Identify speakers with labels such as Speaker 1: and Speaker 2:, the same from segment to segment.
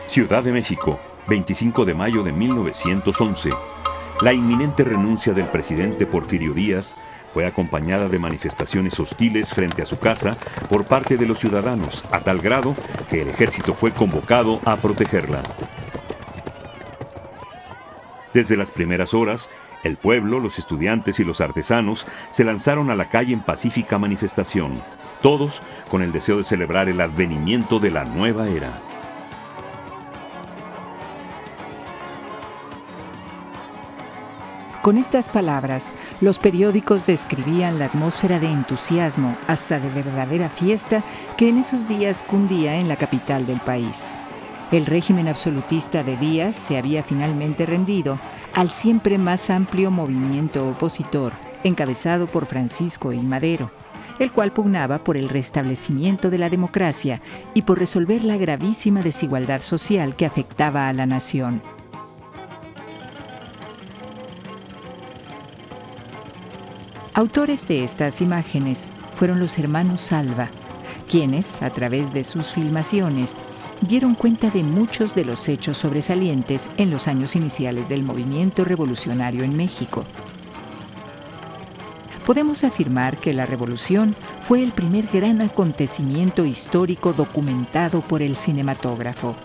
Speaker 1: Ciudad de México, 25 de mayo de 1911. La inminente renuncia del presidente Porfirio Díaz fue acompañada de manifestaciones hostiles frente a su casa por parte de los ciudadanos, a tal grado que el ejército fue convocado a protegerla. Desde las primeras horas, el pueblo, los estudiantes y los artesanos se lanzaron a la calle en pacífica manifestación, todos con el deseo de celebrar el advenimiento de la nueva era.
Speaker 2: Con estas palabras, los periódicos describían la atmósfera de entusiasmo, hasta de verdadera fiesta, que en esos días cundía en la capital del país. El régimen absolutista de Díaz se había finalmente rendido al siempre más amplio movimiento opositor, encabezado por Francisco I. Madero, el cual pugnaba por el restablecimiento de la democracia y por resolver la gravísima desigualdad social que afectaba a la nación. Autores de estas imágenes fueron los hermanos Salva, quienes, a través de sus filmaciones, dieron cuenta de muchos de los hechos sobresalientes en los años iniciales del movimiento revolucionario en México. Podemos afirmar que la revolución fue el primer gran acontecimiento histórico documentado por el cinematógrafo.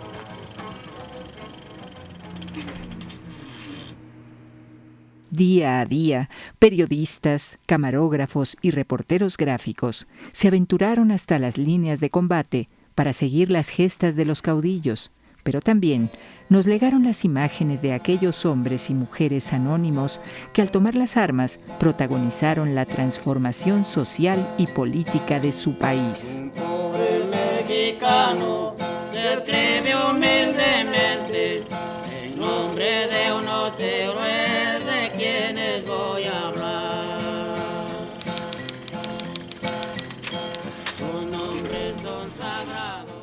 Speaker 2: Día a día, periodistas, camarógrafos y reporteros gráficos se aventuraron hasta las líneas de combate para seguir las gestas de los caudillos, pero también nos legaron las imágenes de aquellos hombres y mujeres anónimos que al tomar las armas protagonizaron la transformación social y política de su país.
Speaker 3: Un pobre mexicano que escribe humildemente en nombre de unos héroes de quienes voy a hablar. Sus nombres son sagrados.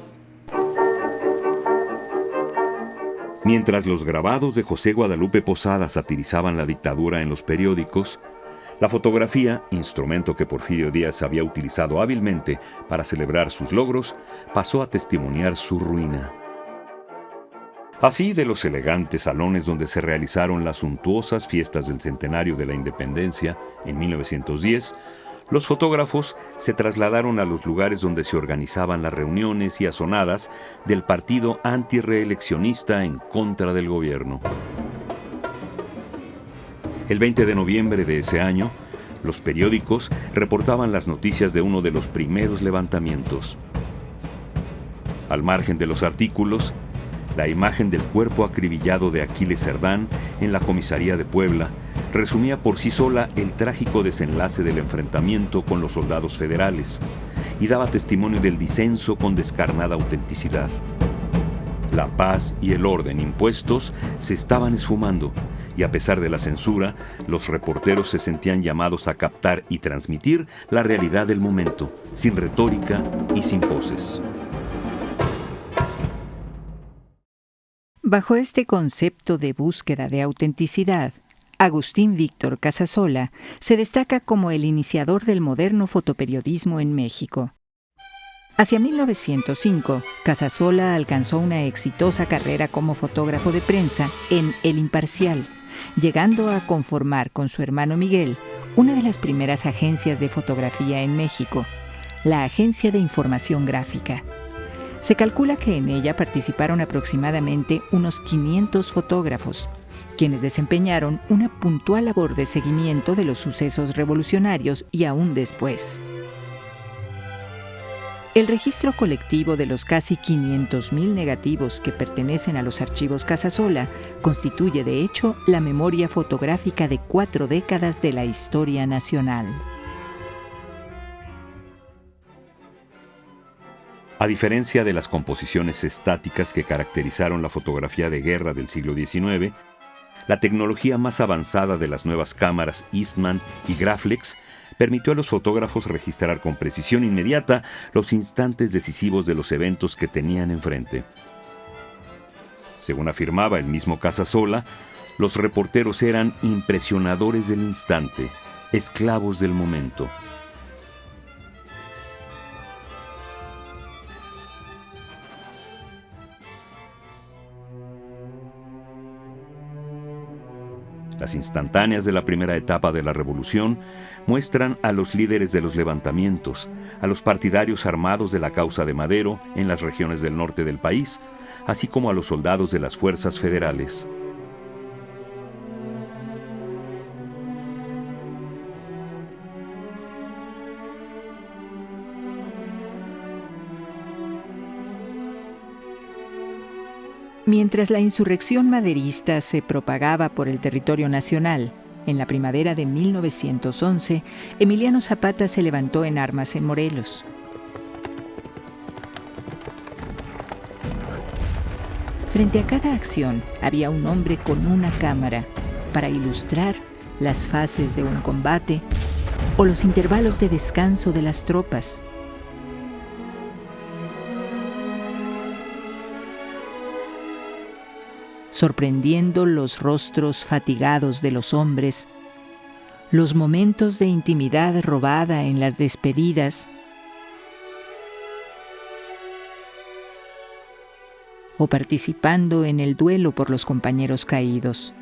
Speaker 1: Mientras los grabados de José Guadalupe Posada satirizaban la dictadura en los periódicos, la fotografía, instrumento que Porfirio Díaz había utilizado hábilmente para celebrar sus logros, pasó a testimoniar su ruina. Así, de los elegantes salones donde se realizaron las suntuosas fiestas del centenario de la Independencia en 1910, los fotógrafos se trasladaron a los lugares donde se organizaban las reuniones y azonadas del partido antirreeleccionista en contra del gobierno. El 20 de noviembre de ese año, los periódicos reportaban las noticias de uno de los primeros levantamientos. Al margen de los artículos, la imagen del cuerpo acribillado de Aquiles Cerdán en la comisaría de Puebla resumía por sí sola el trágico desenlace del enfrentamiento con los soldados federales y daba testimonio del disenso con descarnada autenticidad. La paz y el orden impuestos se estaban esfumando y a pesar de la censura, los reporteros se sentían llamados a captar y transmitir la realidad del momento, sin retórica y sin poses.
Speaker 2: Bajo este concepto de búsqueda de autenticidad, Agustín Víctor Casasola se destaca como el iniciador del moderno fotoperiodismo en México. Hacia 1905, Casasola alcanzó una exitosa carrera como fotógrafo de prensa en El Imparcial, llegando a conformar con su hermano Miguel una de las primeras agencias de fotografía en México, la Agencia de Información Gráfica. Se calcula que en ella participaron aproximadamente unos 500 fotógrafos, quienes desempeñaron una puntual labor de seguimiento de los sucesos revolucionarios y aún después. El registro colectivo de los casi 500,000 negativos que pertenecen a los archivos Casasola constituye, de hecho, la memoria fotográfica de 4 décadas de la historia nacional.
Speaker 1: A diferencia de las composiciones estáticas que caracterizaron la fotografía de guerra del siglo XIX, la tecnología más avanzada de las nuevas cámaras Eastman y Graflex permitió a los fotógrafos registrar con precisión inmediata los instantes decisivos de los eventos que tenían enfrente. Según afirmaba el mismo Casasola, los reporteros eran impresionadores del instante, esclavos del momento. Las instantáneas de la primera etapa de la revolución muestran a los líderes de los levantamientos, a los partidarios armados de la causa de Madero en las regiones del norte del país, así como a los soldados de las fuerzas federales.
Speaker 2: Mientras la insurrección maderista se propagaba por el territorio nacional, en la primavera de 1911, Emiliano Zapata se levantó en armas en Morelos. Frente a cada acción había un hombre con una cámara para ilustrar las fases de un combate o los intervalos de descanso de las tropas. Sorprendiendo los rostros fatigados de los hombres, los momentos de intimidad robada en las despedidas, o participando en el duelo por los compañeros caídos.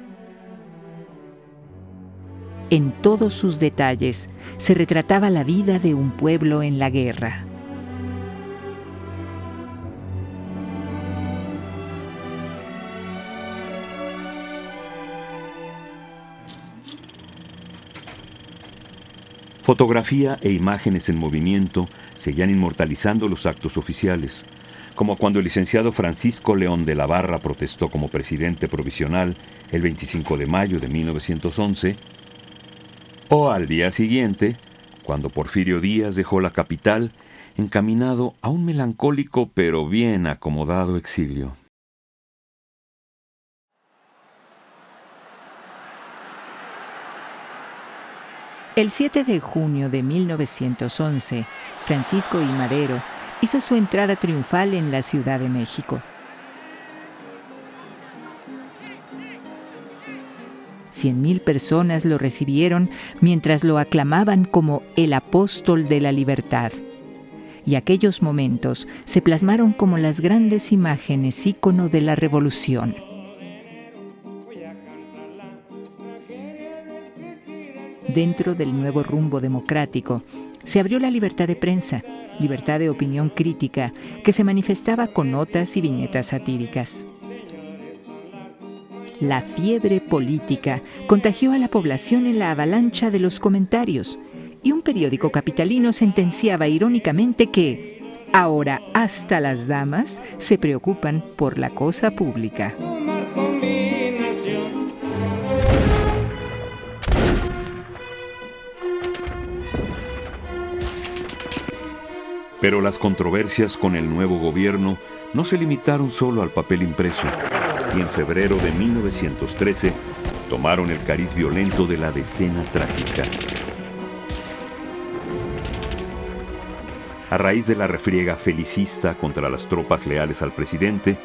Speaker 2: En todos sus detalles se retrataba la vida de un pueblo en la guerra.
Speaker 1: Fotografía e imágenes en movimiento seguían inmortalizando los actos oficiales, como cuando el licenciado Francisco León de la Barra protestó como presidente provisional el 25 de mayo de 1911, o al día siguiente, cuando Porfirio Díaz dejó la capital encaminado a un melancólico pero bien acomodado exilio.
Speaker 2: El 7 de junio de 1911, Francisco I. Madero hizo su entrada triunfal en la Ciudad de México. 100,000 personas lo recibieron mientras lo aclamaban como el apóstol de la libertad. Y aquellos momentos se plasmaron como las grandes imágenes ícono de la revolución. Dentro del nuevo rumbo democrático, se abrió la libertad de prensa, libertad de opinión crítica, que se manifestaba con notas y viñetas satíricas. La fiebre política contagió a la población en la avalancha de los comentarios, y un periódico capitalino sentenciaba irónicamente que ahora hasta las damas se preocupan por la cosa pública.
Speaker 1: Pero las controversias con el nuevo gobierno no se limitaron solo al papel impreso, y en febrero de 1913 tomaron el cariz violento de la Decena Trágica. A raíz de la refriega felicista contra las tropas leales al presidente,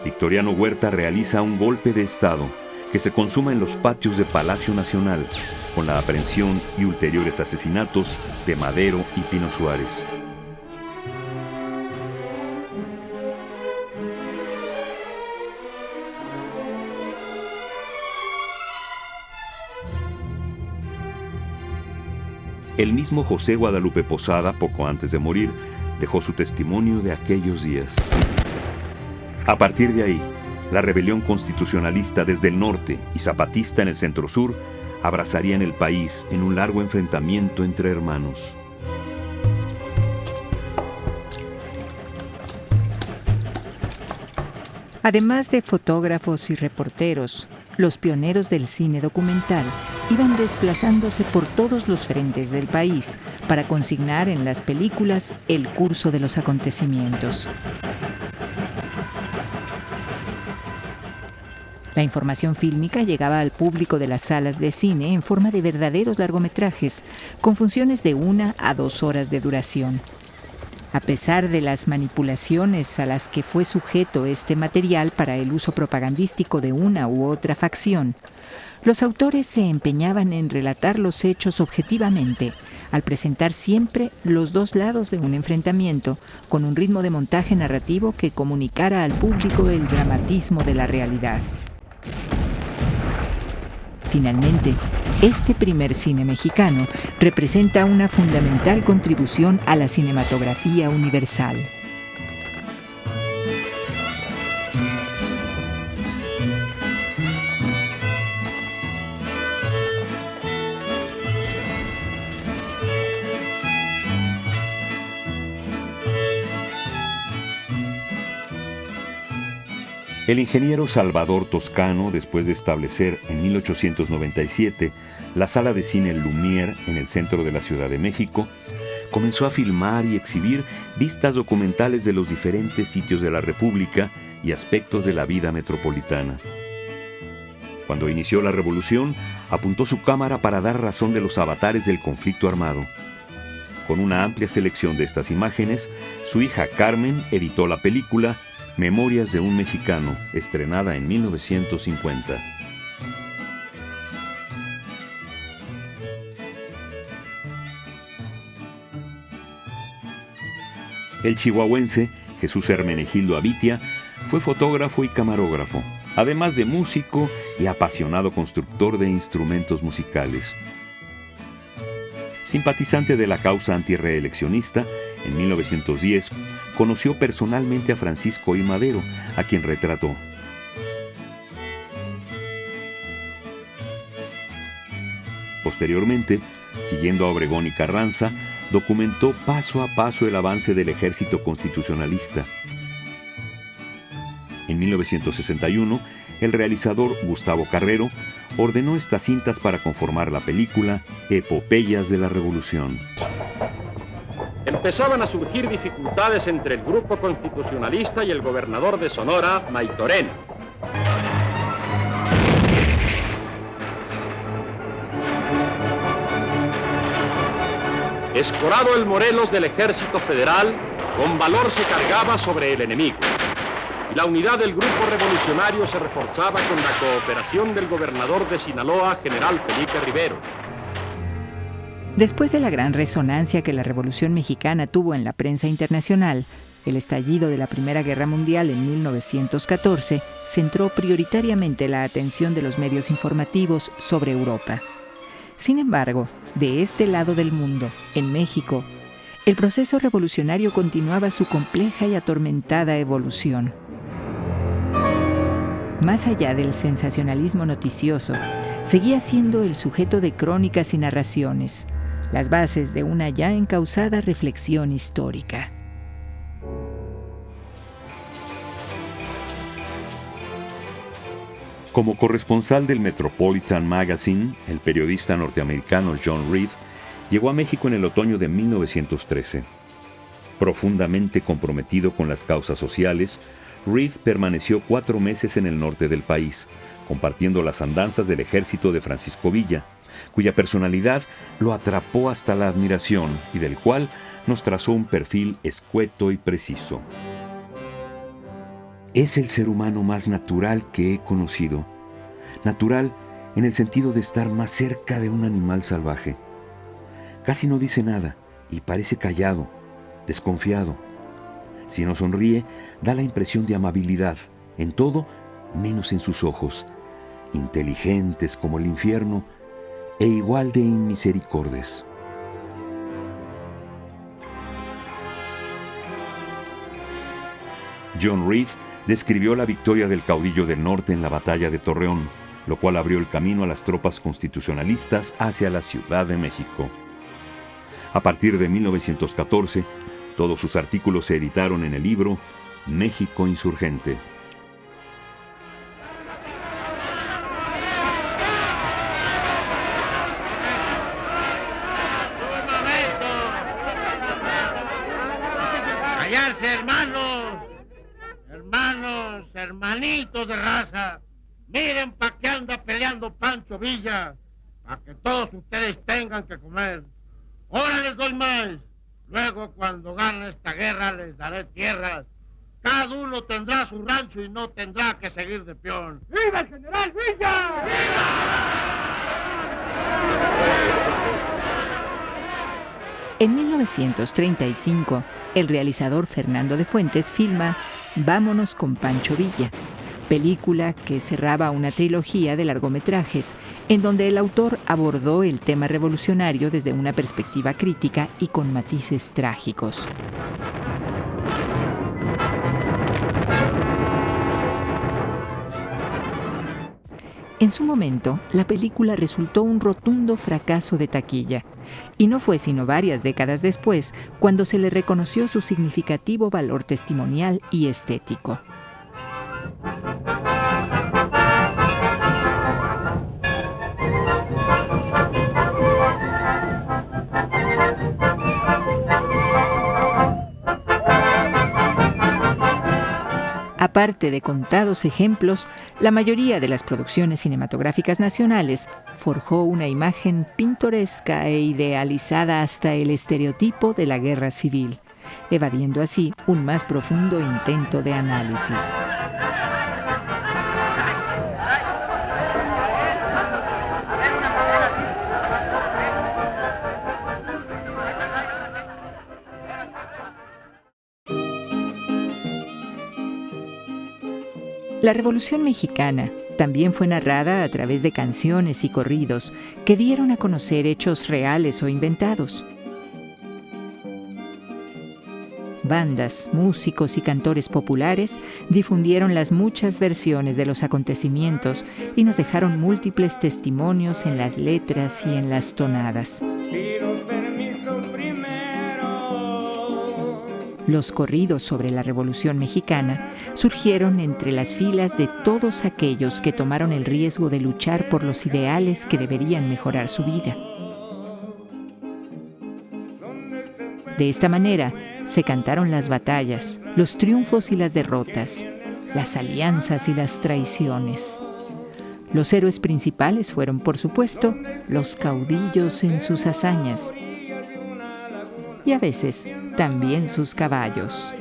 Speaker 1: Victoriano Huerta realiza un golpe de Estado que se consuma en los patios de Palacio Nacional, con la aprehensión y ulteriores asesinatos de Madero y Pino Suárez. El mismo José Guadalupe Posada, poco antes de morir, dejó su testimonio de aquellos días. A partir de ahí, la rebelión constitucionalista desde el norte y zapatista en el centro-sur abrazarían el país en un largo enfrentamiento entre hermanos.
Speaker 2: Además de fotógrafos y reporteros, los pioneros del cine documental iban desplazándose por todos los frentes del país para consignar en las películas el curso de los acontecimientos. La información fílmica llegaba al público de las salas de cine en forma de verdaderos largometrajes, con funciones de 1 a 2 horas de duración. A pesar de las manipulaciones a las que fue sujeto este material para el uso propagandístico de una u otra facción, los autores se empeñaban en relatar los hechos objetivamente, al presentar siempre los dos lados de un enfrentamiento, con un ritmo de montaje narrativo que comunicara al público el dramatismo de la realidad. Finalmente, este primer cine mexicano representa una fundamental contribución a la cinematografía universal.
Speaker 1: El ingeniero Salvador Toscano, después de establecer en 1897 la sala de cine Lumière en el centro de la Ciudad de México, comenzó a filmar y exhibir vistas documentales de los diferentes sitios de la República y aspectos de la vida metropolitana. Cuando inició la revolución, apuntó su cámara para dar razón de los avatares del conflicto armado. Con una amplia selección de estas imágenes, su hija Carmen editó la película Memorias de un Mexicano, estrenada en 1950. El chihuahuense Jesús Hermenegildo Avitia fue fotógrafo y camarógrafo, además de músico y apasionado constructor de instrumentos musicales. Simpatizante de la causa antirreeleccionista, en 1910 conoció personalmente a Francisco I. Madero, a quien retrató. Posteriormente, siguiendo a Obregón y Carranza, documentó paso a paso el avance del ejército constitucionalista. En 1961, el realizador Gustavo Carrero ordenó estas cintas para conformar la película Epopeyas de la Revolución.
Speaker 4: Empezaban a surgir dificultades entre el grupo constitucionalista y el gobernador de Sonora, Maytorena. Escorado el Morelos del Ejército Federal, con valor se cargaba sobre el enemigo. Y la unidad del grupo revolucionario se reforzaba con la cooperación del gobernador de Sinaloa, general Felipe Rivero.
Speaker 2: Después de la gran resonancia que la Revolución Mexicana tuvo en la prensa internacional, el estallido de la Primera Guerra Mundial en 1914 centró prioritariamente la atención de los medios informativos sobre Europa. Sin embargo, de este lado del mundo, en México, el proceso revolucionario continuaba su compleja y atormentada evolución. Más allá del sensacionalismo noticioso, seguía siendo el sujeto de crónicas y narraciones, las bases de una ya encauzada reflexión histórica.
Speaker 1: Como corresponsal del Metropolitan Magazine, el periodista norteamericano John Reed llegó a México en el otoño de 1913. Profundamente comprometido con las causas sociales, Reed permaneció 4 meses en el norte del país, compartiendo las andanzas del ejército de Francisco Villa, cuya personalidad lo atrapó hasta la admiración y del cual nos trazó un perfil escueto y preciso. Es el ser humano más natural que he conocido. Natural en el sentido de estar más cerca de un animal salvaje. Casi no dice nada y parece callado, desconfiado. Si no sonríe, da la impresión de amabilidad, en todo menos en sus ojos, inteligentes como el infierno e igual de inmisericordes. John Reed describió la victoria del caudillo del norte en la batalla de Torreón, lo cual abrió el camino a las tropas constitucionalistas hacia la Ciudad de México. A partir de 1914, todos sus artículos se editaron en el libro México Insurgente.
Speaker 3: ¡Callarse, hermanos! Hermanos, hermanitos de raza, miren pa' qué anda peleando Pancho Villa, para que todos ustedes tengan que comer. Ahora les doy más. Luego, cuando gane esta guerra, les daré tierras. Cada uno tendrá su rancho y no tendrá que seguir de peón. ¡Viva el general Villa! ¡Viva!
Speaker 2: En 1935, el realizador Fernando de Fuentes filma Vámonos con Pancho Villa, película que cerraba una trilogía de largometrajes, en donde el autor abordó el tema revolucionario desde una perspectiva crítica y con matices trágicos. En su momento, la película resultó un rotundo fracaso de taquilla, y no fue sino varias décadas después cuando se le reconoció su significativo valor testimonial y estético. Aparte de contados ejemplos, la mayoría de las producciones cinematográficas nacionales forjó una imagen pintoresca e idealizada hasta el estereotipo de la guerra civil, evadiendo así un más profundo intento de análisis. La Revolución Mexicana también fue narrada a través de canciones y corridos que dieron a conocer hechos reales o inventados. Bandas, músicos y cantores populares difundieron las muchas versiones de los acontecimientos y nos dejaron múltiples testimonios en las letras y en las tonadas. Los corridos sobre la Revolución Mexicana surgieron entre las filas de todos aquellos que tomaron el riesgo de luchar por los ideales que deberían mejorar su vida. De esta manera, se cantaron las batallas, los triunfos y las derrotas, las alianzas y las traiciones. Los héroes principales fueron, por supuesto, los caudillos en sus hazañas, y a veces también sus caballos.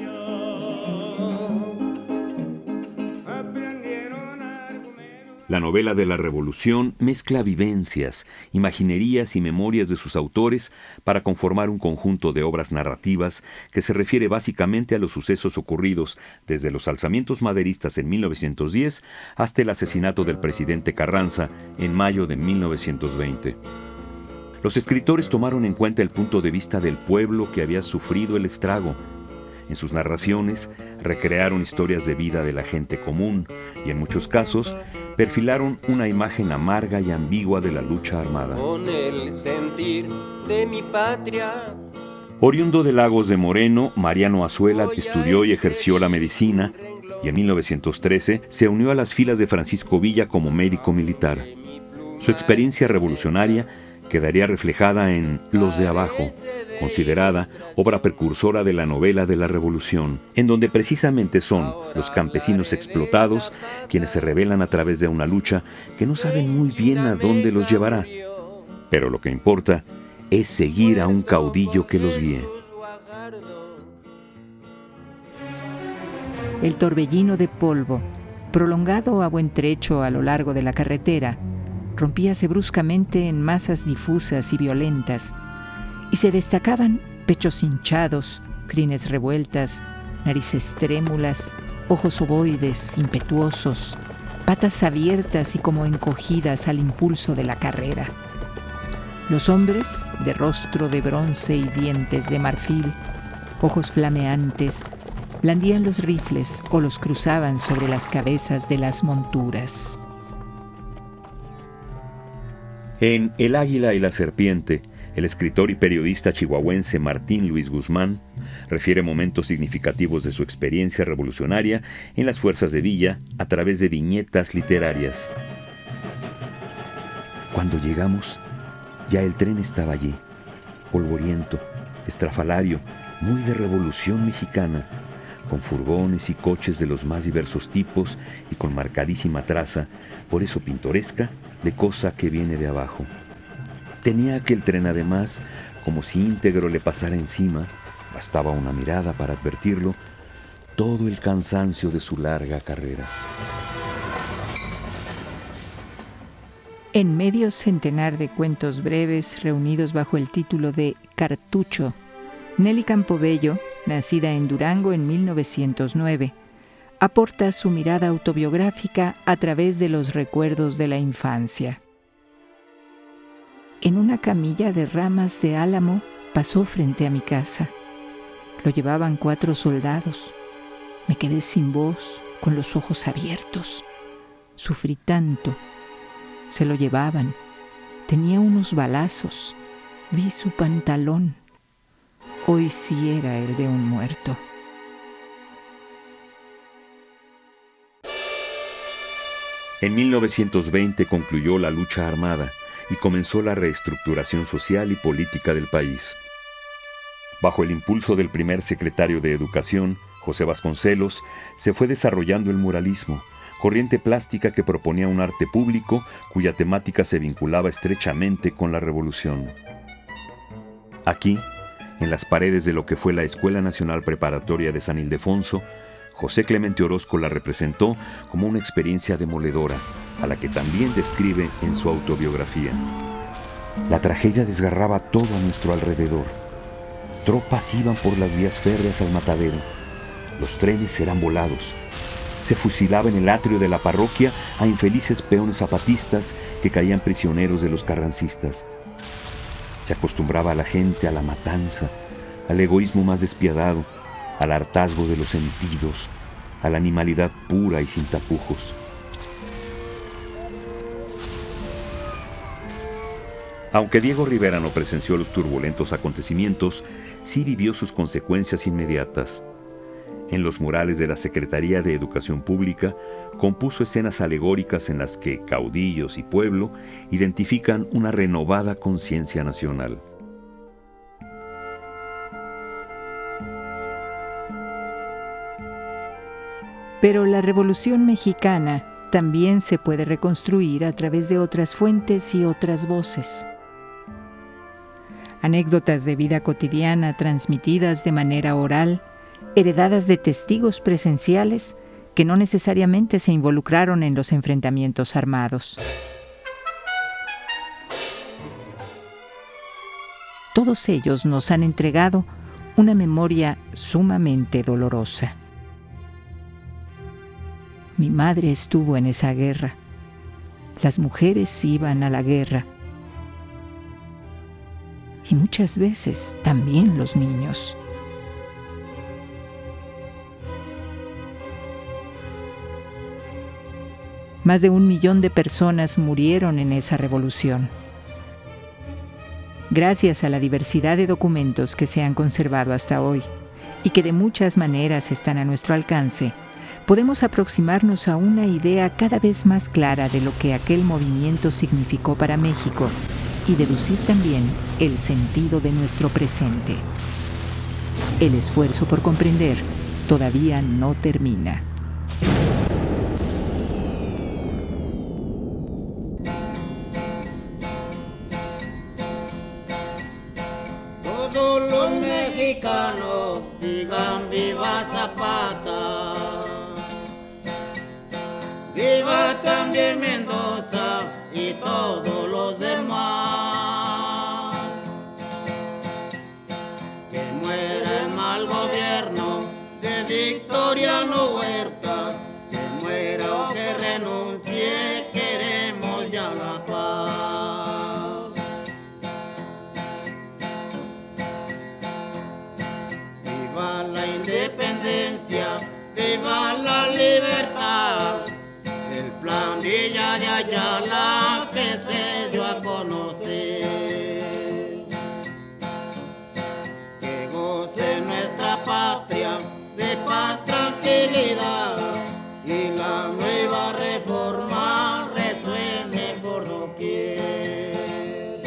Speaker 1: La novela de la Revolución mezcla vivencias, imaginerías y memorias de sus autores para conformar un conjunto de obras narrativas que se refiere básicamente a los sucesos ocurridos desde los alzamientos maderistas en 1910 hasta el asesinato del presidente Carranza en mayo de 1920. Los escritores tomaron en cuenta el punto de vista del pueblo que había sufrido el estrago. En sus narraciones recrearon historias de vida de la gente común y en muchos casos perfilaron una imagen amarga y ambigua de la lucha armada.
Speaker 5: Con el sentir de mi patria.
Speaker 1: Oriundo de Lagos de Moreno, Mariano Azuela estudió y ejerció la medicina y en 1913 se unió a las filas de Francisco Villa como médico militar. Su experiencia revolucionaria quedaría reflejada en Los de Abajo, considerada obra precursora de la novela de la Revolución, en donde precisamente son los campesinos explotados quienes se rebelan a través de una lucha que no saben muy bien a dónde los llevará. Pero lo que importa es seguir a un caudillo que los guíe.
Speaker 2: El torbellino de polvo, prolongado a buen trecho a lo largo de la carretera, rompíase bruscamente en masas difusas y violentas, y se destacaban pechos hinchados, crines revueltas, narices trémulas, ojos ovoides, impetuosos, patas abiertas y como encogidas al impulso de la carrera. Los hombres, de rostro de bronce y dientes de marfil, ojos flameantes, blandían los rifles o los cruzaban sobre las cabezas de las monturas.
Speaker 1: En El Águila y la Serpiente, el escritor y periodista chihuahuense Martín Luis Guzmán refiere momentos significativos de su experiencia revolucionaria en las fuerzas de Villa a través de viñetas literarias. Cuando llegamos, ya el tren estaba allí, polvoriento, estrafalario, muy de Revolución Mexicana, con furgones y coches de los más diversos tipos y con marcadísima traza, por eso pintoresca, de cosa que viene de abajo. Tenía aquel tren además, como si íntegro le pasara encima, bastaba una mirada para advertirlo, todo el cansancio de su larga carrera.
Speaker 2: En medio centenar de cuentos breves reunidos bajo el título de Cartucho, Nelly Campobello, nacida en Durango en 1909, aporta su mirada autobiográfica a través de los recuerdos de la infancia. En una camilla de ramas de álamo pasó frente a mi casa. Lo llevaban 4 soldados. Me quedé sin voz, con los ojos abiertos. Sufrí tanto. Se lo llevaban. Tenía unos balazos. Vi su pantalón. Hoy sí era el de un muerto.
Speaker 1: En 1920 concluyó la lucha armada y comenzó la reestructuración social y política del país. Bajo el impulso del primer secretario de Educación, José Vasconcelos, se fue desarrollando el muralismo, corriente plástica que proponía un arte público cuya temática se vinculaba estrechamente con la revolución. Aquí, en las paredes de lo que fue la Escuela Nacional Preparatoria de San Ildefonso, José Clemente Orozco la representó como una experiencia demoledora, a la que también describe en su autobiografía. La tragedia desgarraba todo a nuestro alrededor. Tropas iban por las vías férreas al matadero. Los trenes eran volados. Se fusilaba en el atrio de la parroquia a infelices peones zapatistas que caían prisioneros de los carrancistas. Se acostumbraba a la gente a la matanza, al egoísmo más despiadado, al hartazgo de los sentidos, a la animalidad pura y sin tapujos. Aunque Diego Rivera no presenció los turbulentos acontecimientos, sí vivió sus consecuencias inmediatas. En los murales de la Secretaría de Educación Pública, compuso escenas alegóricas en las que caudillos y pueblo identifican una renovada conciencia nacional.
Speaker 2: Pero la Revolución Mexicana también se puede reconstruir a través de otras fuentes y otras voces. Anécdotas de vida cotidiana transmitidas de manera oral, heredadas de testigos presenciales que no necesariamente se involucraron en los enfrentamientos armados. Todos ellos nos han entregado una memoria sumamente dolorosa. Mi madre estuvo en esa guerra. Las mujeres iban a la guerra. Y muchas veces también los niños. Más de 1 millón de personas murieron en esa revolución. Gracias a la diversidad de documentos que se han conservado hasta hoy y que de muchas maneras están a nuestro alcance, podemos aproximarnos a una idea cada vez más clara de lo que aquel movimiento significó para México y deducir también el sentido de nuestro presente. El esfuerzo por comprender todavía no termina.
Speaker 3: Todos los mexicanos digan viva Zapata. Viva también Mendoza y todos los demás. Que muera el mal gobierno de Victoriano Huerta. Que muera o que renuncie, queremos ya la paz. Viva la independencia, viva la libertad. El plan Villa de Ayala que se dio a conocer. Que goce nuestra patria de paz, tranquilidad y la nueva reforma resuene por doquier.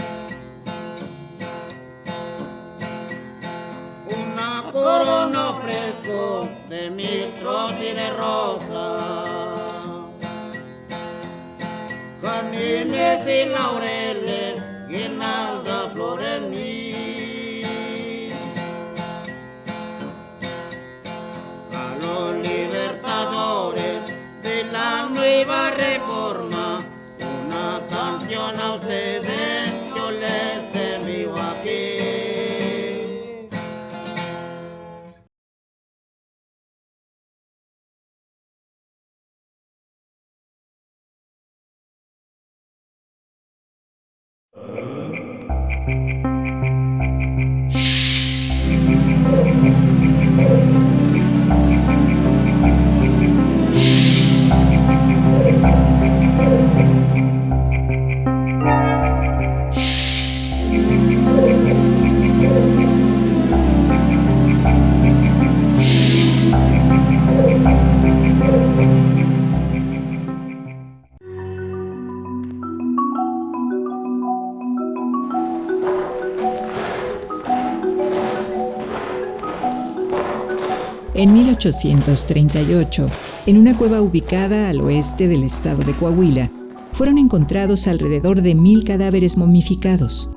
Speaker 3: Una corona fresco de mirtos y de rosas, jazmines y laureles, guirnalda, flores mil. A los libertadores de la nueva reforma, una canción a ustedes yo les envío aquí.
Speaker 2: En 1838, en una cueva ubicada al oeste del estado de Coahuila, fueron encontrados alrededor de 1000 cadáveres momificados.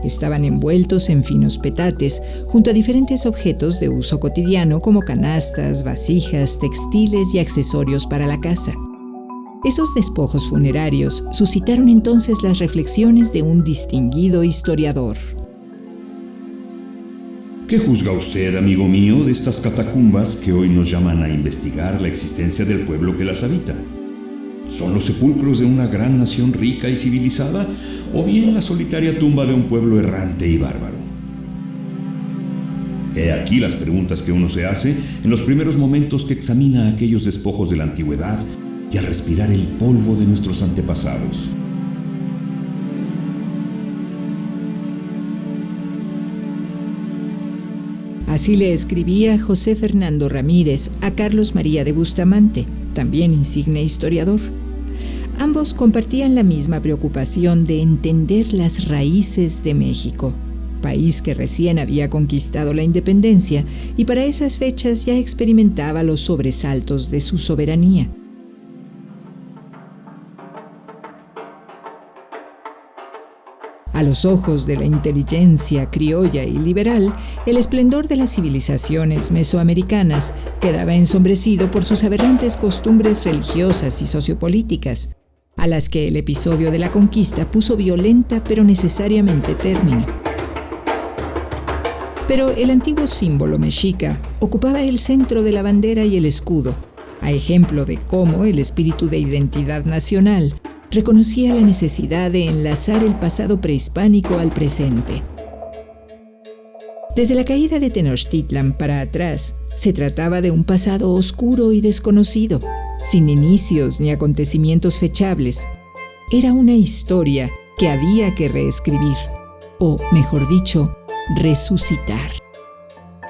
Speaker 2: Estaban envueltos en finos petates junto a diferentes objetos de uso cotidiano como canastas, vasijas, textiles y accesorios para la casa. Esos despojos funerarios suscitaron entonces las reflexiones de un distinguido historiador.
Speaker 6: ¿Qué juzga usted, amigo mío, de estas catacumbas que hoy nos llaman a investigar la existencia del pueblo que las habita? ¿Son los sepulcros de una gran nación rica y civilizada, o bien la solitaria tumba de un pueblo errante y bárbaro? He aquí las preguntas que uno se hace en los primeros momentos que examina aquellos despojos de la antigüedad y al respirar el polvo de nuestros antepasados.
Speaker 2: Así le escribía José Fernando Ramírez a Carlos María de Bustamante, también insigne historiador. Ambos compartían la misma preocupación de entender las raíces de México, país que recién había conquistado la independencia y para esas fechas ya experimentaba los sobresaltos de su soberanía. A los ojos de la inteligencia criolla y liberal, el esplendor de las civilizaciones mesoamericanas quedaba ensombrecido por sus aberrantes costumbres religiosas y sociopolíticas, a las que el episodio de la conquista puso violenta pero necesariamente término. Pero el antiguo símbolo mexica ocupaba el centro de la bandera y el escudo, a ejemplo de cómo el espíritu de identidad nacional reconocía la necesidad de enlazar el pasado prehispánico al presente. Desde la caída de Tenochtitlan para atrás, se trataba de un pasado oscuro y desconocido, sin inicios ni acontecimientos fechables. Era una historia que había que reescribir, o, mejor dicho, resucitar.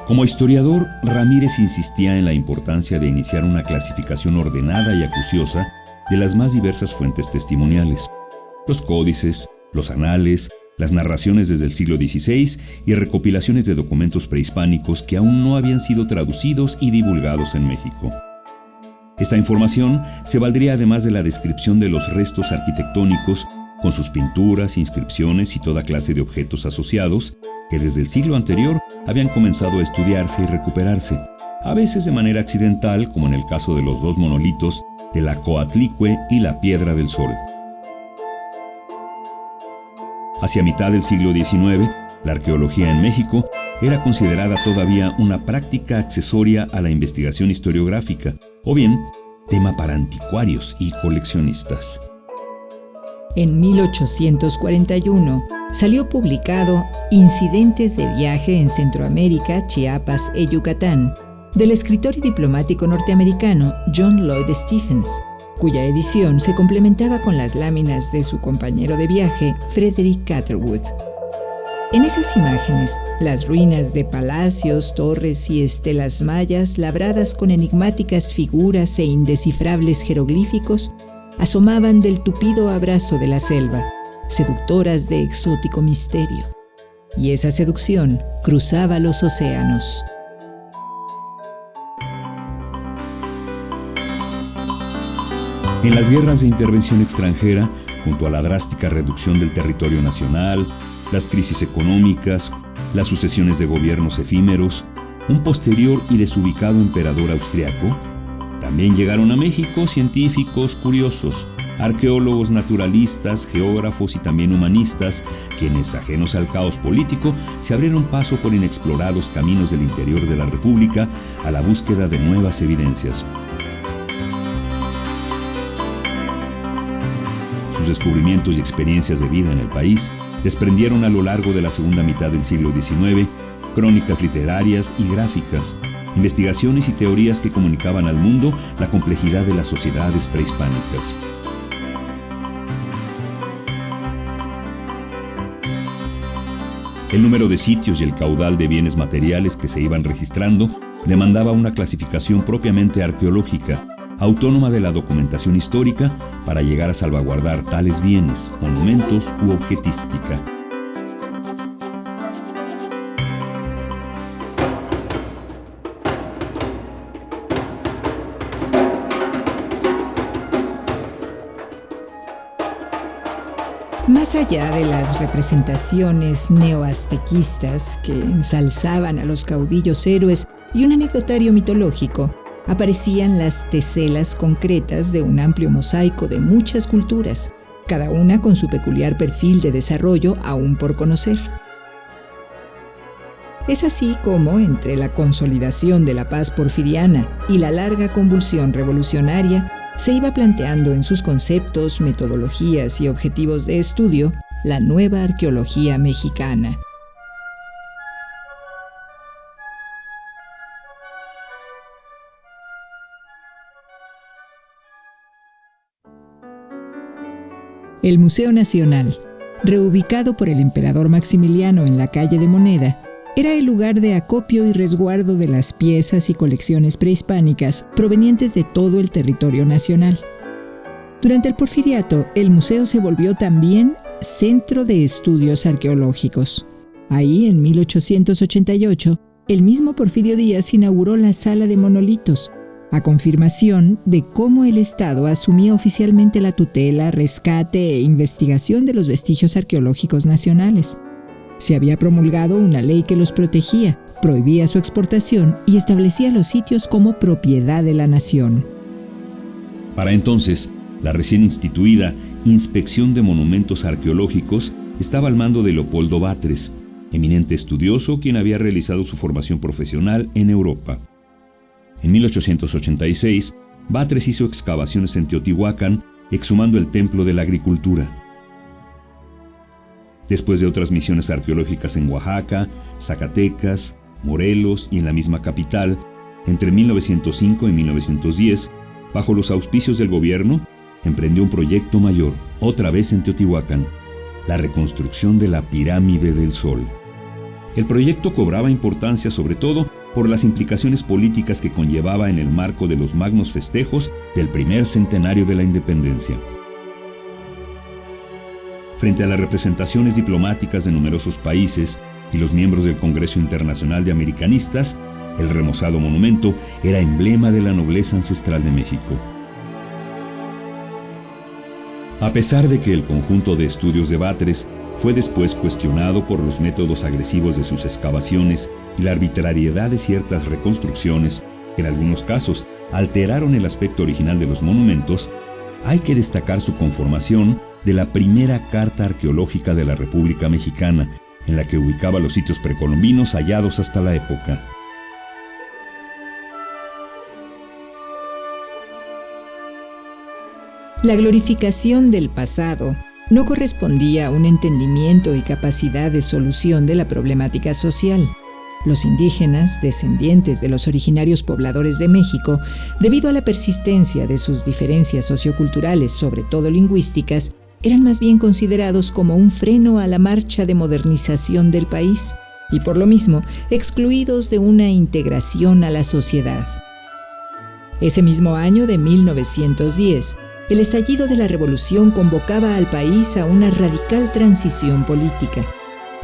Speaker 6: Como historiador, Ramírez insistía en la importancia de iniciar una clasificación ordenada y acuciosa de las más diversas fuentes testimoniales, los códices, los anales, las narraciones desde el siglo XVI y recopilaciones de documentos prehispánicos que aún no habían sido traducidos y divulgados en México. Esta información se valdría además de la descripción de los restos arquitectónicos con sus pinturas, inscripciones y toda clase de objetos asociados que desde el siglo anterior habían comenzado a estudiarse y recuperarse, a veces de manera accidental, como en el caso de los dos monolitos de la Coatlicue y la Piedra del Sol. Hacia mitad del siglo XIX, la arqueología en México era considerada todavía una práctica accesoria a la investigación historiográfica, o bien tema para anticuarios y coleccionistas.
Speaker 2: En 1841 salió publicado Incidentes de viaje en Centroamérica, Chiapas e Yucatán, del escritor y diplomático norteamericano John Lloyd Stephens, cuya edición se complementaba con las láminas de su compañero de viaje, Frederick Catherwood. En esas imágenes, las ruinas de palacios, torres y estelas mayas labradas con enigmáticas figuras e indescifrables jeroglíficos asomaban del tupido abrazo de la selva, seductoras de exótico misterio. Y esa seducción cruzaba los océanos.
Speaker 6: En las guerras de intervención extranjera, junto a la drástica reducción del territorio nacional, las crisis económicas, las sucesiones de gobiernos efímeros, un posterior y desubicado emperador austriaco, también llegaron a México científicos curiosos, arqueólogos, naturalistas, geógrafos y también humanistas, quienes, ajenos al caos político, se abrieron paso por inexplorados caminos del interior de la República a la búsqueda de nuevas evidencias. Sus descubrimientos y experiencias de vida en el país desprendieron a lo largo de la segunda mitad del siglo XIX crónicas literarias y gráficas, investigaciones y teorías que comunicaban al mundo la complejidad de las sociedades prehispánicas. El número de sitios y el caudal de bienes materiales que se iban registrando demandaba una clasificación propiamente arqueológica, autónoma de la documentación histórica, para llegar a salvaguardar tales bienes, monumentos u objetística.
Speaker 2: Más allá de las representaciones neoaztequistas que ensalzaban a los caudillos héroes y un anecdotario mitológico, aparecían las teselas concretas de un amplio mosaico de muchas culturas, cada una con su peculiar perfil de desarrollo aún por conocer. Es así como, entre la consolidación de la paz porfiriana y la larga convulsión revolucionaria, se iba planteando en sus conceptos, metodologías y objetivos de estudio la nueva arqueología mexicana. El Museo Nacional, reubicado por el emperador Maximiliano en la calle de Moneda, era el lugar de acopio y resguardo de las piezas y colecciones prehispánicas provenientes de todo el territorio nacional. Durante el Porfiriato, el museo se volvió también centro de estudios arqueológicos. Ahí, en 1888, el mismo Porfirio Díaz inauguró la Sala de Monolitos, a confirmación de cómo el Estado asumía oficialmente la tutela, rescate e investigación de los vestigios arqueológicos nacionales. Se había promulgado una ley que los protegía, prohibía su exportación y establecía los sitios como propiedad de la nación.
Speaker 6: Para entonces, la recién instituida Inspección de Monumentos Arqueológicos estaba al mando de Leopoldo Batres, eminente estudioso quien había realizado su formación profesional en Europa. En 1886, Batres hizo excavaciones en Teotihuacán, exhumando el Templo de la Agricultura. Después de otras misiones arqueológicas en Oaxaca, Zacatecas, Morelos y en la misma capital, entre 1905 y 1910, bajo los auspicios del gobierno, emprendió un proyecto mayor, otra vez en Teotihuacán, la reconstrucción de la Pirámide del Sol. El proyecto cobraba importancia sobre todo por las implicaciones políticas que conllevaba en el marco de los magnos festejos del primer centenario de la independencia. Frente a las representaciones diplomáticas de numerosos países y los miembros del Congreso Internacional de Americanistas, el remozado monumento era emblema de la nobleza ancestral de México. A pesar de que el conjunto de estudios de Batres fue después cuestionado por los métodos agresivos de sus excavaciones y la arbitrariedad de ciertas reconstrucciones, que en algunos casos alteraron el aspecto original de los monumentos, hay que destacar su conformación de la primera carta arqueológica de la República Mexicana, en la que ubicaba los sitios precolombinos hallados hasta la época.
Speaker 2: La glorificación del pasado no correspondía a un entendimiento y capacidad de solución de la problemática social. Los indígenas, descendientes de los originarios pobladores de México, debido a la persistencia de sus diferencias socioculturales, sobre todo lingüísticas, eran más bien considerados como un freno a la marcha de modernización del país y por lo mismo excluidos de una integración a la sociedad. Ese mismo año de 1910, el estallido de la revolución convocaba al país a una radical transición política.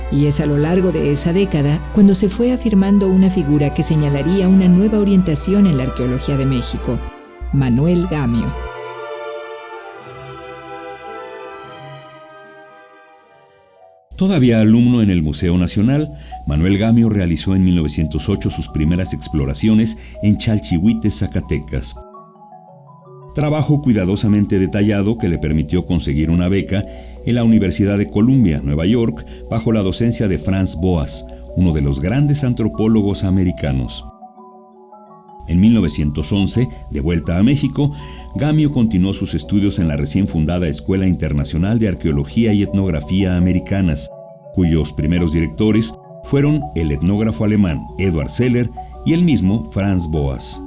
Speaker 2: Y es a lo largo de esa década cuando se fue afirmando una figura que señalaría una nueva orientación en la arqueología de México: Manuel Gamio.
Speaker 6: Todavía alumno en el Museo Nacional, Manuel Gamio realizó en 1908 sus primeras exploraciones en Chalchihuites, Zacatecas. Trabajo cuidadosamente detallado que le permitió conseguir una beca en la Universidad de Columbia, Nueva York, bajo la docencia de Franz Boas, uno de los grandes antropólogos americanos. En 1911, de vuelta a México, Gamio continuó sus estudios en la recién fundada Escuela Internacional de Arqueología y Etnografía Americanas, cuyos primeros directores fueron el etnógrafo alemán Eduard Seller y el mismo Franz Boas.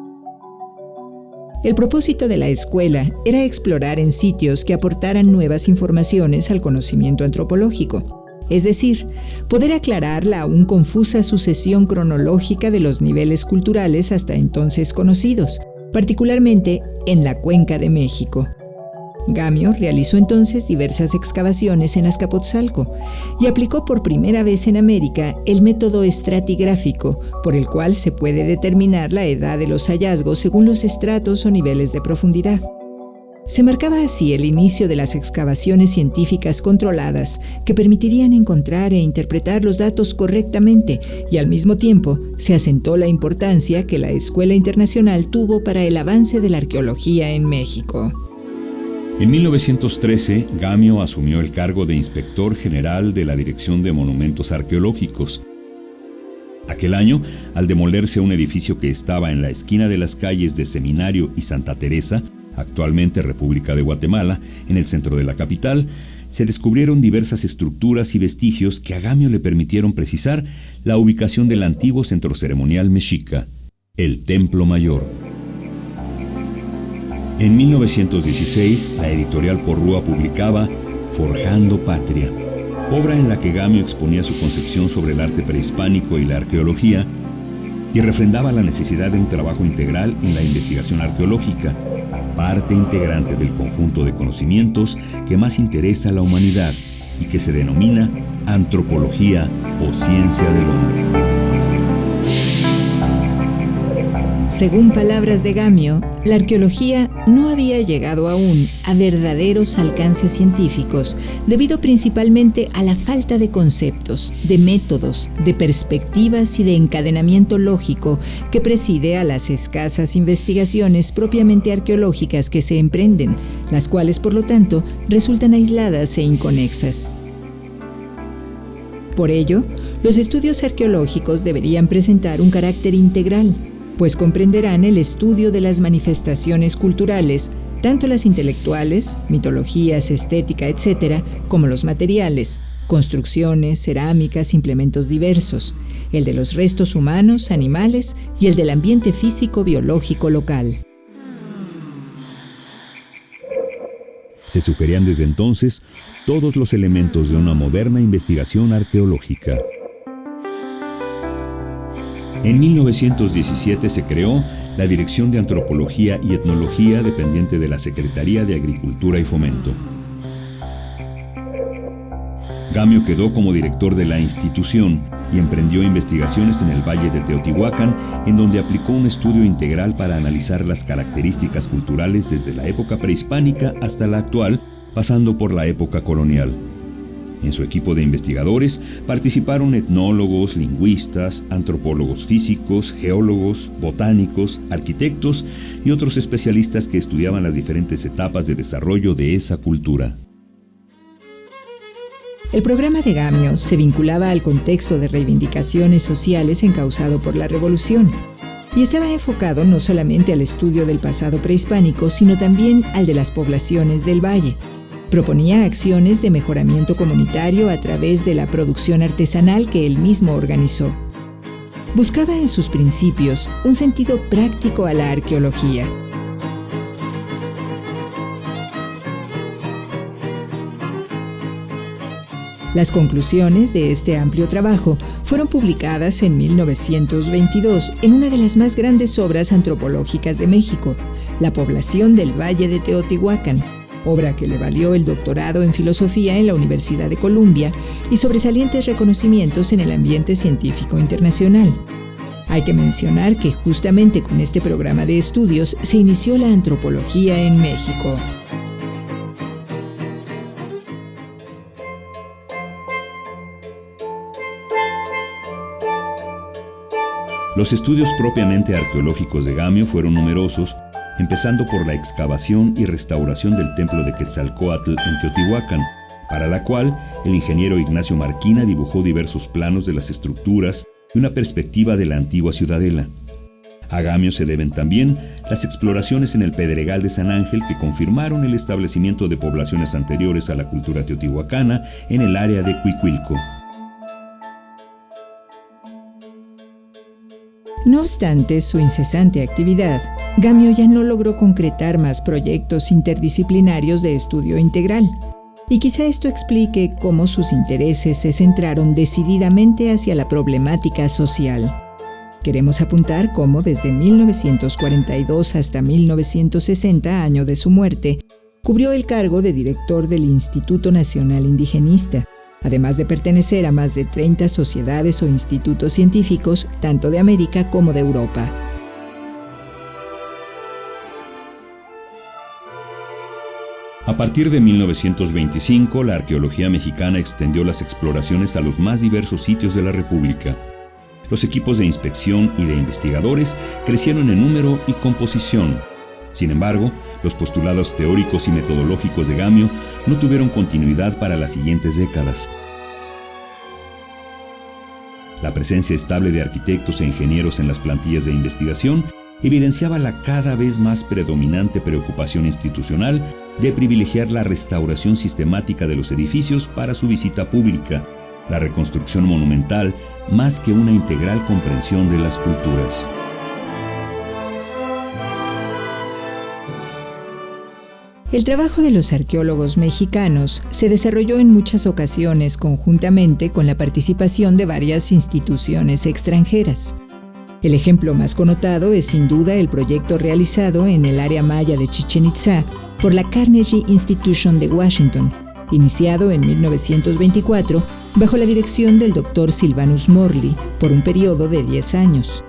Speaker 2: El propósito de la escuela era explorar en sitios que aportaran nuevas informaciones al conocimiento antropológico, es decir, poder aclarar la aún confusa sucesión cronológica de los niveles culturales hasta entonces conocidos, particularmente en la Cuenca de México. Gamio realizó entonces diversas excavaciones en Azcapotzalco y aplicó por primera vez en América el método estratigráfico, por el cual se puede determinar la edad de los hallazgos según los estratos o niveles de profundidad. Se marcaba así el inicio de las excavaciones científicas controladas que permitirían encontrar e interpretar los datos correctamente, y al mismo tiempo se asentó la importancia que la Escuela Internacional tuvo para el avance de la arqueología en México.
Speaker 6: En 1913, Gamio asumió el cargo de inspector general de la Dirección de Monumentos Arqueológicos. Aquel año, al demolerse un edificio que estaba en la esquina de las calles de Seminario y Santa Teresa, actualmente República de Guatemala, en el centro de la capital, se descubrieron diversas estructuras y vestigios que a Gamio le permitieron precisar la ubicación del antiguo centro ceremonial mexica, el Templo Mayor. En 1916, la editorial Porrúa publicaba Forjando Patria, obra en la que Gamio exponía su concepción sobre el arte prehispánico y la arqueología y refrendaba la necesidad de un trabajo integral en la investigación arqueológica, parte integrante del conjunto de conocimientos que más interesa a la humanidad y que se denomina antropología o ciencia del hombre.
Speaker 2: Según palabras de Gamio, la arqueología no había llegado aún a verdaderos alcances científicos, debido principalmente a la falta de conceptos, de métodos, de perspectivas y de encadenamiento lógico que preside a las escasas investigaciones propiamente arqueológicas que se emprenden, las cuales, por lo tanto, resultan aisladas e inconexas. Por ello, los estudios arqueológicos deberían presentar un carácter integral, pues comprenderán el estudio de las manifestaciones culturales, tanto las intelectuales, mitologías, estética, etc., como los materiales, construcciones, cerámicas, implementos diversos, el de los restos humanos, animales y el del ambiente físico-biológico local.
Speaker 6: Se sugerían desde entonces todos los elementos de una moderna investigación arqueológica. En 1917 se creó la Dirección de Antropología y Etnología dependiente de la Secretaría de Agricultura y Fomento. Gamio quedó como director de la institución y emprendió investigaciones en el Valle de Teotihuacán, en donde aplicó un estudio integral para analizar las características culturales desde la época prehispánica hasta la actual, pasando por la época colonial. En su equipo de investigadores participaron etnólogos, lingüistas, antropólogos físicos, geólogos, botánicos, arquitectos y otros especialistas que estudiaban las diferentes etapas de desarrollo de esa cultura.
Speaker 2: El programa de Gamio se vinculaba al contexto de reivindicaciones sociales encauzado por la Revolución y estaba enfocado no solamente al estudio del pasado prehispánico, sino también al de las poblaciones del valle. Proponía acciones de mejoramiento comunitario a través de la producción artesanal que él mismo organizó. Buscaba en sus principios un sentido práctico a la arqueología. Las conclusiones de este amplio trabajo fueron publicadas en 1922 en una de las más grandes obras antropológicas de México, La población del Valle de Teotihuacán, obra que le valió el doctorado en filosofía en la Universidad de Columbia y sobresalientes reconocimientos en el ambiente científico internacional. Hay que mencionar que justamente con este programa de estudios se inició la antropología en México.
Speaker 6: Los estudios propiamente arqueológicos de Gamio fueron numerosos, empezando por la excavación y restauración del templo de Quetzalcóatl en Teotihuacán, para la cual el ingeniero Ignacio Marquina dibujó diversos planos de las estructuras y una perspectiva de la antigua ciudadela. A Gamio se deben también las exploraciones en el Pedregal de San Ángel que confirmaron el establecimiento de poblaciones anteriores a la cultura teotihuacana en el área de Cuicuilco.
Speaker 2: No obstante su incesante actividad, Gamio ya no logró concretar más proyectos interdisciplinarios de estudio integral, y quizá esto explique cómo sus intereses se centraron decididamente hacia la problemática social. Queremos apuntar cómo desde 1942 hasta 1960, año de su muerte, cubrió el cargo de director del Instituto Nacional Indigenista, además de pertenecer a más de 30 sociedades o institutos científicos, tanto de América como de Europa.
Speaker 6: A partir de 1925, la arqueología mexicana extendió las exploraciones a los más diversos sitios de la República. Los equipos de inspección y de investigadores crecieron en número y composición. Sin embargo, los postulados teóricos y metodológicos de Gamio no tuvieron continuidad para las siguientes décadas. La presencia estable de arquitectos e ingenieros en las plantillas de investigación evidenciaba la cada vez más predominante preocupación institucional de privilegiar la restauración sistemática de los edificios para su visita pública, la reconstrucción monumental, más que una integral comprensión de las culturas.
Speaker 2: El trabajo de los arqueólogos mexicanos se desarrolló en muchas ocasiones conjuntamente con la participación de varias instituciones extranjeras. El ejemplo más connotado es sin duda el proyecto realizado en el área maya de Chichén Itzá por la Carnegie Institution de Washington, iniciado en 1924 bajo la dirección del Dr. Sylvanus Morley por un periodo de 10 años.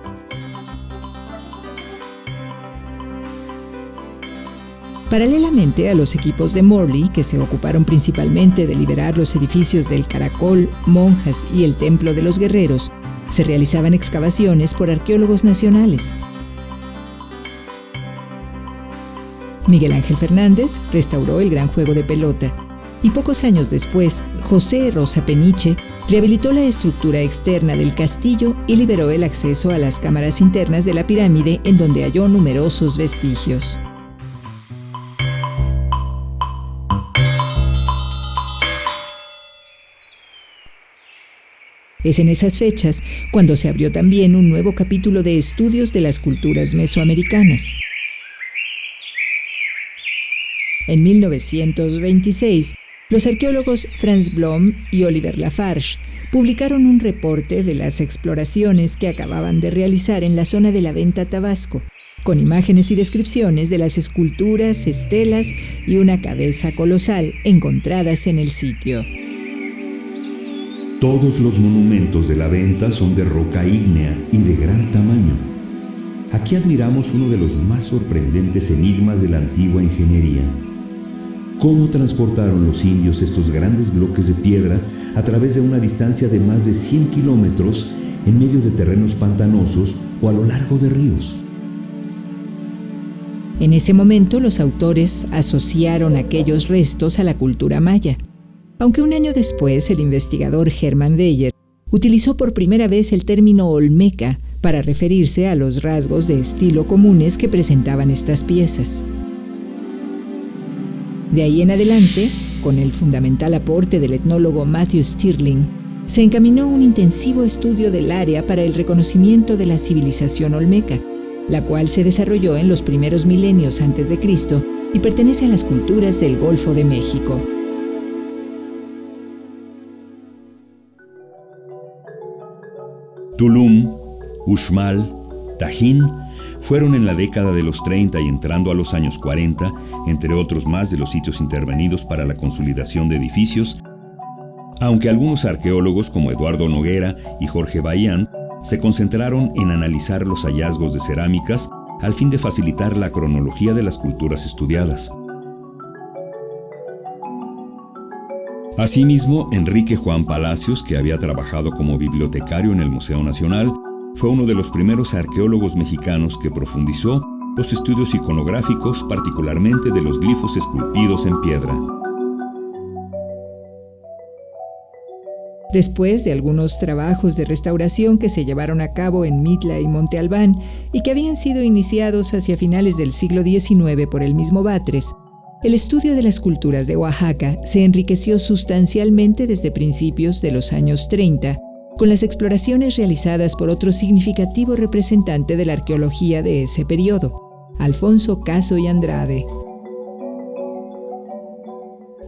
Speaker 2: Paralelamente a los equipos de Morley, que se ocuparon principalmente de liberar los edificios del Caracol, Monjas y el Templo de los Guerreros, se realizaban excavaciones por arqueólogos nacionales. Miguel Ángel Fernández restauró el gran juego de pelota, y pocos años después, José Rosa Peniche rehabilitó la estructura externa del castillo y liberó el acceso a las cámaras internas de la pirámide, en donde halló numerosos vestigios. Es en esas fechas cuando se abrió también un nuevo capítulo de estudios de las culturas mesoamericanas. En 1926, los arqueólogos Franz Blom y Oliver Lafarge publicaron un reporte de las exploraciones que acababan de realizar en la zona de la Venta, Tabasco, con imágenes y descripciones de las esculturas, estelas y una cabeza colosal encontradas en el sitio.
Speaker 6: Todos los monumentos de la Venta son de roca ígnea y de gran tamaño. Aquí admiramos uno de los más sorprendentes enigmas de la antigua ingeniería. ¿Cómo transportaron los indios estos grandes bloques de piedra a través de una distancia de más de 100 kilómetros en medio de terrenos pantanosos o a lo largo de ríos?
Speaker 2: En ese momento, los autores asociaron aquellos restos a la cultura maya, aunque un año después el investigador Hermann Weyer utilizó por primera vez el término olmeca para referirse a los rasgos de estilo comunes que presentaban estas piezas. De ahí en adelante, con el fundamental aporte del etnólogo Matthew Stirling, se encaminó un intensivo estudio del área para el reconocimiento de la civilización olmeca, la cual se desarrolló en los primeros milenios antes de Cristo y pertenece a las culturas del Golfo de México.
Speaker 6: Tulum, Uxmal, Tajín fueron en la década de los 30 y entrando a los años 40, entre otros más de los sitios intervenidos para la consolidación de edificios, aunque algunos arqueólogos como Eduardo Noguera y Jorge Bahián se concentraron en analizar los hallazgos de cerámicas al fin de facilitar la cronología de las culturas estudiadas. Asimismo, Enrique Juan Palacios, que había trabajado como bibliotecario en el Museo Nacional, fue uno de los primeros arqueólogos mexicanos que profundizó los estudios iconográficos, particularmente de los glifos esculpidos en piedra.
Speaker 2: Después de algunos trabajos de restauración que se llevaron a cabo en Mitla y Monte Albán y que habían sido iniciados hacia finales del siglo XIX por el mismo Batres, el estudio de las culturas de Oaxaca se enriqueció sustancialmente desde principios de los años 30, con las exploraciones realizadas por otro significativo representante de la arqueología de ese periodo, Alfonso Caso y Andrade.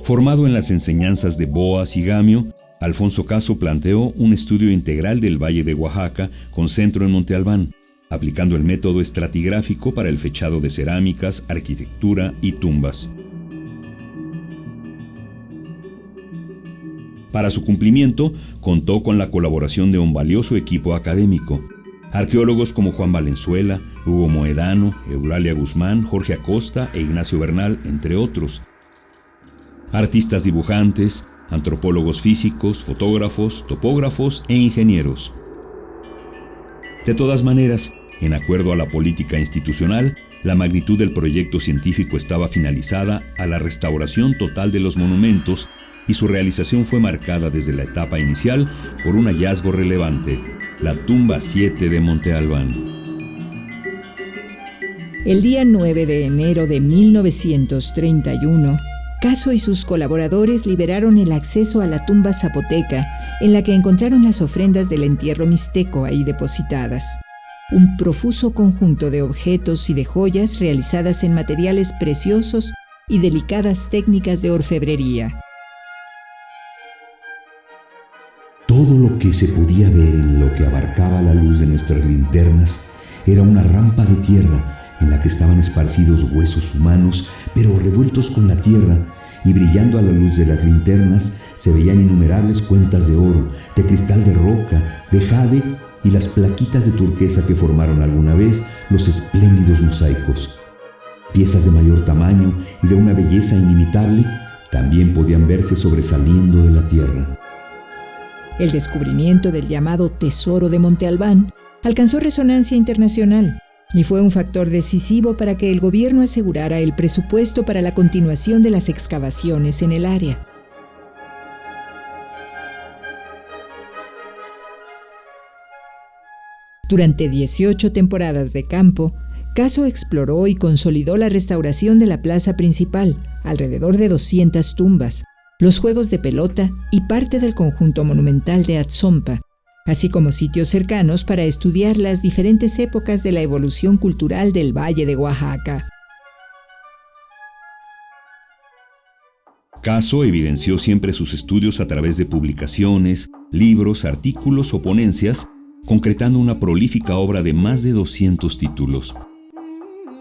Speaker 6: Formado en las enseñanzas de Boas y Gamio, Alfonso Caso planteó un estudio integral del Valle de Oaxaca con centro en Monte Albán, aplicando el método estratigráfico para el fechado de cerámicas, arquitectura y tumbas. Para su cumplimiento, contó con la colaboración de un valioso equipo académico. Arqueólogos como Juan Valenzuela, Hugo Moedano, Eulalia Guzmán, Jorge Acosta e Ignacio Bernal, entre otros. Artistas dibujantes, antropólogos físicos, fotógrafos, topógrafos e ingenieros. De todas maneras, en acuerdo a la política institucional, la magnitud del proyecto científico estaba finalizada a la restauración total de los monumentos y su realización fue marcada desde la etapa inicial por un hallazgo relevante, la tumba 7 de Monte Albán.
Speaker 2: El día 9 de enero de 1931, Caso y sus colaboradores liberaron el acceso a la tumba zapoteca, en la que encontraron las ofrendas del entierro mixteco ahí depositadas. Un profuso conjunto de objetos y de joyas realizadas en materiales preciosos y delicadas técnicas de orfebrería.
Speaker 7: Todo lo que se podía ver en lo que abarcaba la luz de nuestras linternas era una rampa de tierra en la que estaban esparcidos huesos humanos, pero revueltos con la tierra, y brillando a la luz de las linternas se veían innumerables cuentas de oro, de cristal de roca, de jade y las plaquitas de turquesa que formaron alguna vez los espléndidos mosaicos. Piezas de mayor tamaño y de una belleza inimitable también podían verse sobresaliendo de la tierra.
Speaker 2: El descubrimiento del llamado Tesoro de Monte Albán alcanzó resonancia internacional y fue un factor decisivo para que el gobierno asegurara el presupuesto para la continuación de las excavaciones en el área. Durante 18 temporadas de campo, Caso exploró y consolidó la restauración de la plaza principal, alrededor de 200 tumbas, los juegos de pelota y parte del conjunto monumental de Atzompa, así como sitios cercanos para estudiar las diferentes épocas de la evolución cultural del Valle de Oaxaca.
Speaker 6: Caso evidenció siempre sus estudios a través de publicaciones, libros, artículos o ponencias, concretando una prolífica obra de más de 200 títulos.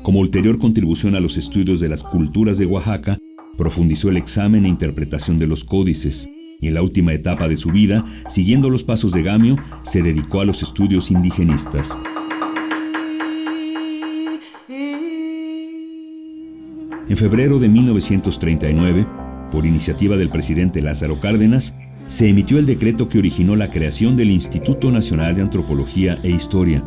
Speaker 6: Como ulterior contribución a los estudios de las culturas de Oaxaca, profundizó el examen e interpretación de los códices, y en la última etapa de su vida, siguiendo los pasos de Gamio, se dedicó a los estudios indigenistas. En febrero de 1939, por iniciativa del presidente Lázaro Cárdenas, se emitió el decreto que originó la creación del Instituto Nacional de Antropología e Historia.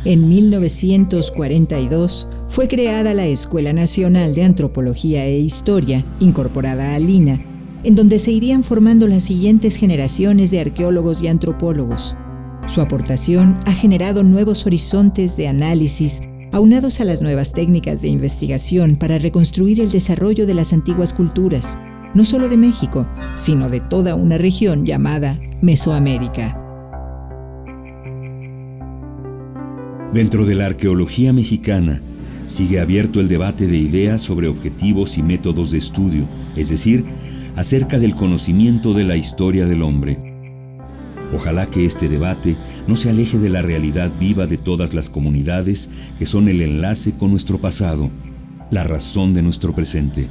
Speaker 2: En 1942 fue creada la Escuela Nacional de Antropología e Historia, incorporada al INA, en donde se irían formando las siguientes generaciones de arqueólogos y antropólogos. Su aportación ha generado nuevos horizontes de análisis, aunados a las nuevas técnicas de investigación para reconstruir el desarrollo de las antiguas culturas, no solo de México, sino de toda una región llamada Mesoamérica.
Speaker 6: Dentro de la arqueología mexicana, sigue abierto el debate de ideas sobre objetivos y métodos de estudio, es decir, acerca del conocimiento de la historia del hombre. Ojalá que este debate no se aleje de la realidad viva de todas las comunidades que son el enlace con nuestro pasado, la razón de nuestro presente.